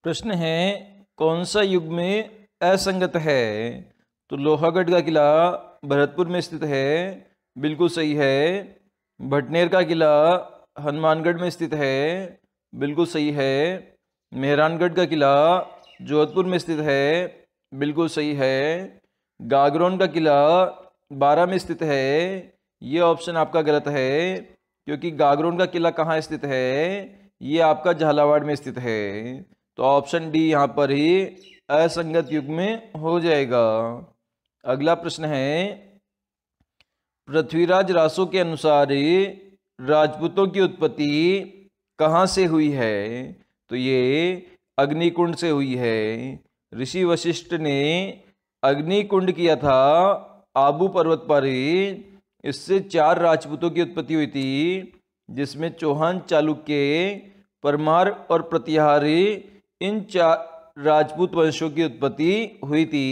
प्रश्न है, कौन सा युग्म असंगत है? तो लोहागढ़ का किला भरतपुर में स्थित है, बिल्कुल सही है। भटनेर का किला हनुमानगढ़ में स्थित है, बिल्कुल सही है। मेहरानगढ़ का किला जोधपुर में स्थित है, बिल्कुल सही है। गागरोन का किला बारां में स्थित है, ये ऑप्शन आपका गलत है, क्योंकि गागरोन का किला कहाँ स्थित है? ये आपका झालावाड़ में स्थित है। तो ऑप्शन डी यहाँ पर ही असंगत युग्म हो जाएगा। अगला प्रश्न है, पृथ्वीराज रासो के अनुसार राजपूतों की उत्पत्ति कहाँ से हुई है? तो ये अग्निकुंड से हुई है। ऋषि वशिष्ठ ने अग्निकुंड किया था आबू पर्वत पर। इससे 4 राजपूतों की उत्पत्ति हुई थी, जिसमें चौहान, चालुक्य, परमार और प्रतिहारी, इन 4 राजपूत वंशों की उत्पत्ति हुई थी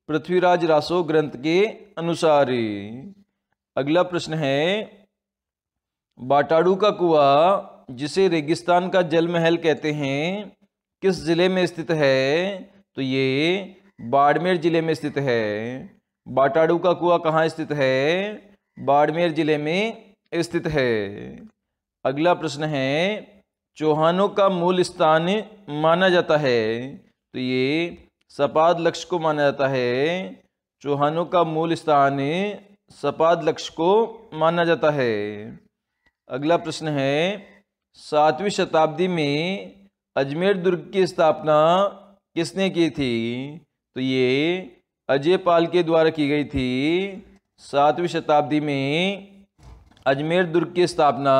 पृथ्वीराज रासो ग्रंथ के अनुसार। अगला प्रश्न है, बाटाड़ू का कुआं, जिसे रेगिस्तान का जल महल कहते हैं, किस जिले में स्थित है? तो ये बाड़मेर जिले में स्थित है। बाटाड़ू का कुआं कहाँ स्थित है? बाड़मेर जिले में स्थित है। अगला प्रश्न है, चौहानों का मूल स्थान माना जाता है, तो ये सपाद लक्ष्य को माना जाता है। चौहानों का मूल स्थान सपाद लक्ष्य को माना जाता है। अगला प्रश्न है, 7वीं शताब्दी में अजमेर दुर्ग की स्थापना किसने की थी? तो ये अजय पाल के द्वारा की गई थी। 7वीं शताब्दी में अजमेर दुर्ग की स्थापना,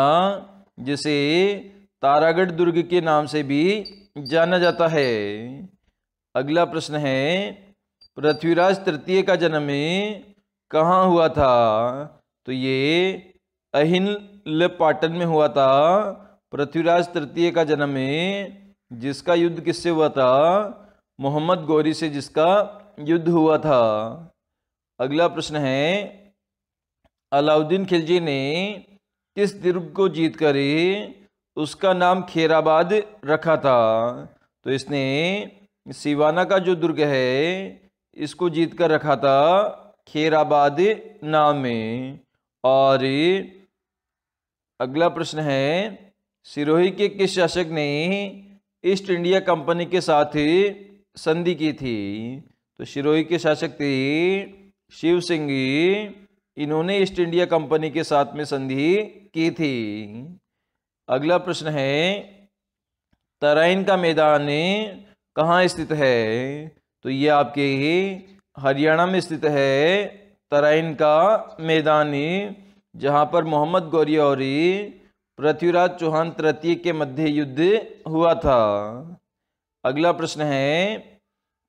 जिसे तारागढ़ दुर्ग के नाम से भी जाना जाता है। अगला प्रश्न है, पृथ्वीराज तृतीय का जन्म कहाँ हुआ था? तो ये अहिल पाटन में हुआ था पृथ्वीराज तृतीय का जन्म, जिसका युद्ध किससे हुआ था? मोहम्मद गौरी से जिसका युद्ध हुआ था। अगला प्रश्न है, अलाउद्दीन खिलजी ने किस दुर्ग को जीत कर उसका नाम खैराबाद रखा था? तो इसने सिवाना का जो दुर्ग है, इसको जीत कर रखा था खैराबाद नाम में। और अगला प्रश्न है, सिरोही के किस शासक ने ईस्ट इंडिया कंपनी के साथ संधि की थी? तो सिरोही के शासक थे शिव सिंह, इन्होंने ईस्ट इंडिया कंपनी के साथ में संधि की थी। अगला प्रश्न है, तराइन का मैदान कहाँ स्थित है? तो ये आपके हरियाणा में स्थित है तराइन का मैदान, जहाँ पर मोहम्मद गौरी और पृथ्वीराज चौहान तृतीय के मध्य युद्ध हुआ था। अगला प्रश्न है,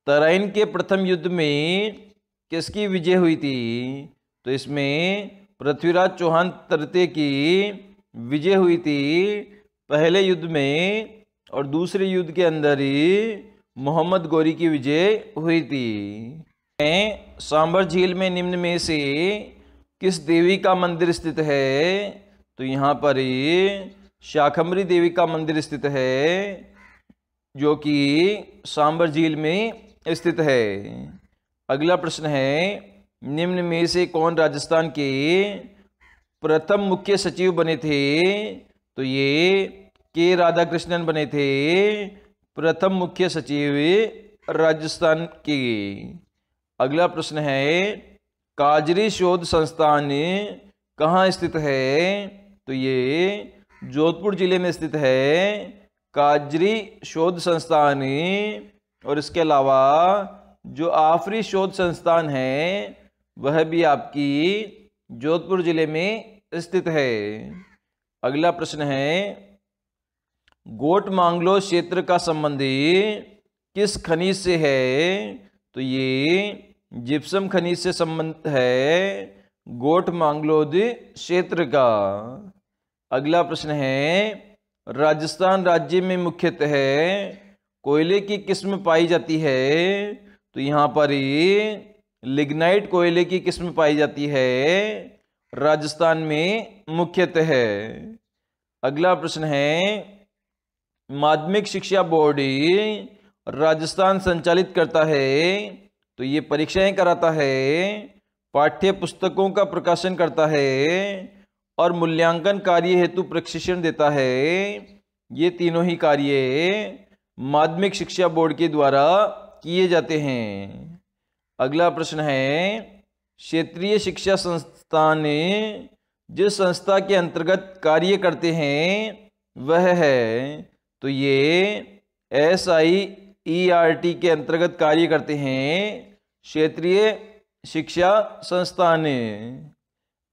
तराइन के प्रथम युद्ध में किसकी विजय हुई थी? तो इसमें पृथ्वीराज चौहान तृतीय की विजय हुई थी पहले युद्ध में, और दूसरे युद्ध के अंदर ही मोहम्मद गौरी की विजय हुई थी। सांबर झील में निम्न में से किस देवी का मंदिर स्थित है? तो यहाँ पर शाकंभरी देवी का मंदिर स्थित है, जो कि सांबर झील में स्थित है। अगला प्रश्न है, निम्न में से कौन राजस्थान के प्रथम मुख्य सचिव बने थे? तो ये के राधाकृष्णन बने थे प्रथम मुख्य सचिव राजस्थान के। अगला प्रश्न है, काजरी शोध संस्थान कहाँ स्थित है? तो ये जोधपुर जिले में स्थित है काजरी शोध संस्थान। और इसके अलावा जो आफरी शोध संस्थान है, वह भी आपकी जोधपुर जिले में स्थित है। अगला प्रश्न है, गोट मांगलो क्षेत्र का संबंध किस खनिज से है? तो ये जिप्सम खनिज से संबंध है गोट मांगलोद क्षेत्र का। अगला प्रश्न है, राजस्थान राज्य में मुख्यतः कोयले की किस्म पाई जाती है? तो यहाँ पर लिग्नाइट कोयले की किस्म पाई जाती है राजस्थान में मुख्यतः है। अगला प्रश्न है, माध्यमिक शिक्षा बोर्ड राजस्थान संचालित करता है? तो ये परीक्षाएं कराता है, पाठ्य पुस्तकों का प्रकाशन करता है और मूल्यांकन कार्य हेतु प्रशिक्षण देता है। ये तीनों ही कार्य माध्यमिक शिक्षा बोर्ड के द्वारा किए जाते हैं। अगला प्रश्न है, क्षेत्रीय शिक्षा संस्थान जिस संस्था के अंतर्गत कार्य करते हैं वह है? तो ये SIERT के अंतर्गत कार्य करते हैं, क्षेत्रीय शिक्षा संस्थान।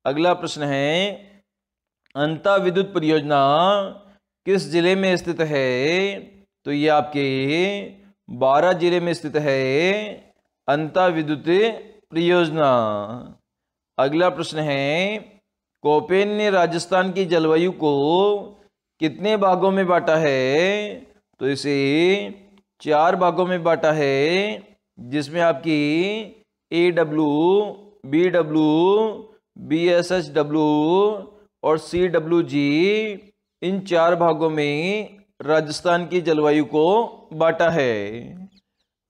अगला प्रश्न है, अंता विद्युत परियोजना किस जिले में स्थित है? तो ये आपके 12 जिले में स्थित है अंता विद्युत परियोजना। अगला प्रश्न है, कोपेन ने राजस्थान की जलवायु को कितने भागों में बांटा है? तो इसे 4 भागों में बांटा है, जिसमें आपकी AW, BW, BSHW और CWG इन 4 भागों में राजस्थान की जलवायु को बांटा है।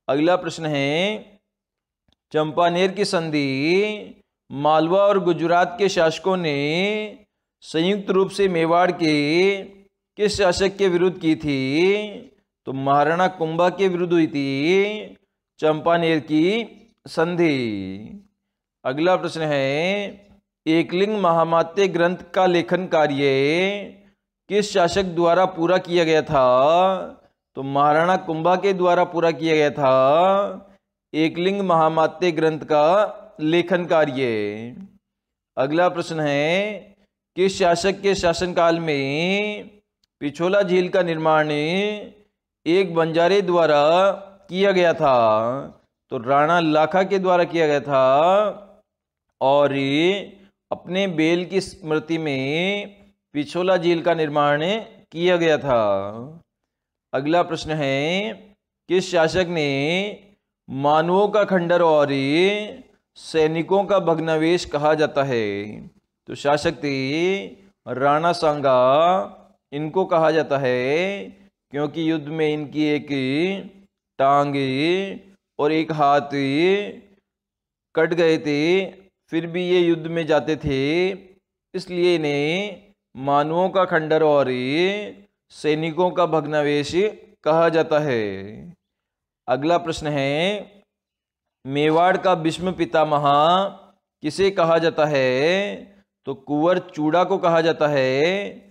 अगला प्रश्न है, चंपानेर की संधि मालवा और गुजरात के शासकों ने संयुक्त रूप से मेवाड़ के किस शासक के विरुद्ध की थी? तो महाराणा कुंभा के विरुद्ध हुई थी चंपानेर की संधि। अगला प्रश्न है, एकलिंग महामात्य ग्रंथ का लेखन कार्य किस शासक द्वारा पूरा किया गया था? तो महाराणा कुंभा के द्वारा पूरा किया गया था एकलिंग महामात्य ग्रंथ का लेखन कार्य। अगला प्रश्न है, किस शासक के शासनकाल में पिछोला झील का निर्माण एक बंजारे द्वारा किया गया था? तो राणा लाखा के द्वारा किया गया था और अपने बेल की स्मृति में पिछोला झील का निर्माण किया गया था। अगला प्रश्न है, किस शासक ने मानवों का खंडर और सैनिकों का भग्नावशेष कहा जाता है? तो शासक थे राणा सांगा। इनको कहा जाता है क्योंकि युद्ध में इनकी एक टांग और एक हाथ कट गए थे, फिर भी ये युद्ध में जाते थे, इसलिए इन्हें मानवों का खंडर और सैनिकों का भग्नावशेष कहा जाता है। अगला प्रश्न है, मेवाड़ का भीष्म पितामह किसे कहा जाता है? तो कुंवर चूड़ा को कहा जाता है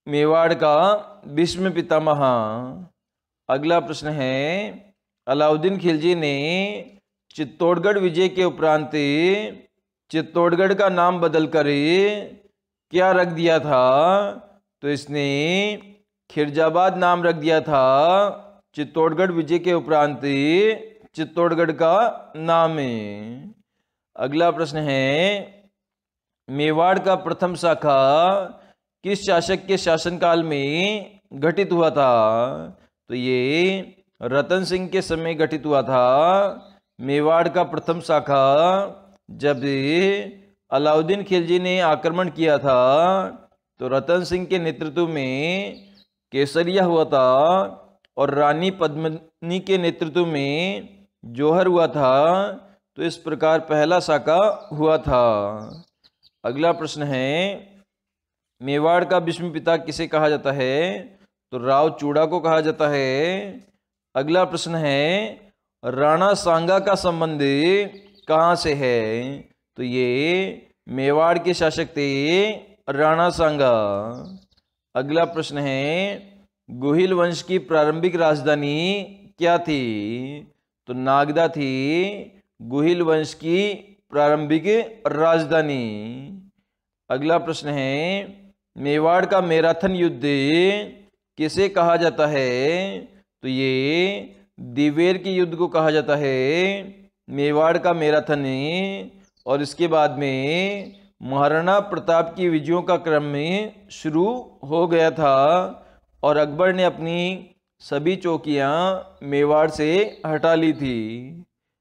मेवाड़ का भीष्म पितामह। अगला प्रश्न है, अलाउद्दीन खिलजी ने चित्तौड़गढ़ विजय के उपरांत चित्तौड़गढ़ का नाम बदलकर क्या रख दिया था? तो इसने खिरजाबाद नाम रख दिया था। चित्तौड़गढ़ विजय के उपरांत चित्तौड़गढ़ का नाम है। अगला प्रश्न है, मेवाड़ का प्रथम शाखा किस शासक के शासनकाल में गठित हुआ था? तो ये रतन सिंह के समय गठित हुआ था मेवाड़ का प्रथम शाखा। जब अलाउद्दीन खिलजी ने आक्रमण किया था तो रतन सिंह के नेतृत्व में केसरिया हुआ था और रानी पद्मिनी के नेतृत्व में जौहर हुआ था। तो इस प्रकार पहला शाखा हुआ था। अगला प्रश्न है, मेवाड़ का भीष्म पिता किसे कहा जाता है? तो राव चूड़ा को कहा जाता है। अगला प्रश्न है, राणा सांगा का संबंध कहाँ से है? तो ये मेवाड़ के शासक थे राणा सांगा। अगला प्रश्न है, गुहिल वंश की प्रारंभिक राजधानी क्या थी? तो नागदा थी गुहिल वंश की प्रारंभिक राजधानी। अगला प्रश्न है, मेवाड़ का मैराथन युद्ध किसे कहा जाता है? तो ये दिवेर के युद्ध को कहा जाता है मेवाड़ का मैराथन। और इसके बाद में महाराणा प्रताप की विजयों का क्रम में शुरू हो गया था और अकबर ने अपनी सभी चौकियां मेवाड़ से हटा ली थी।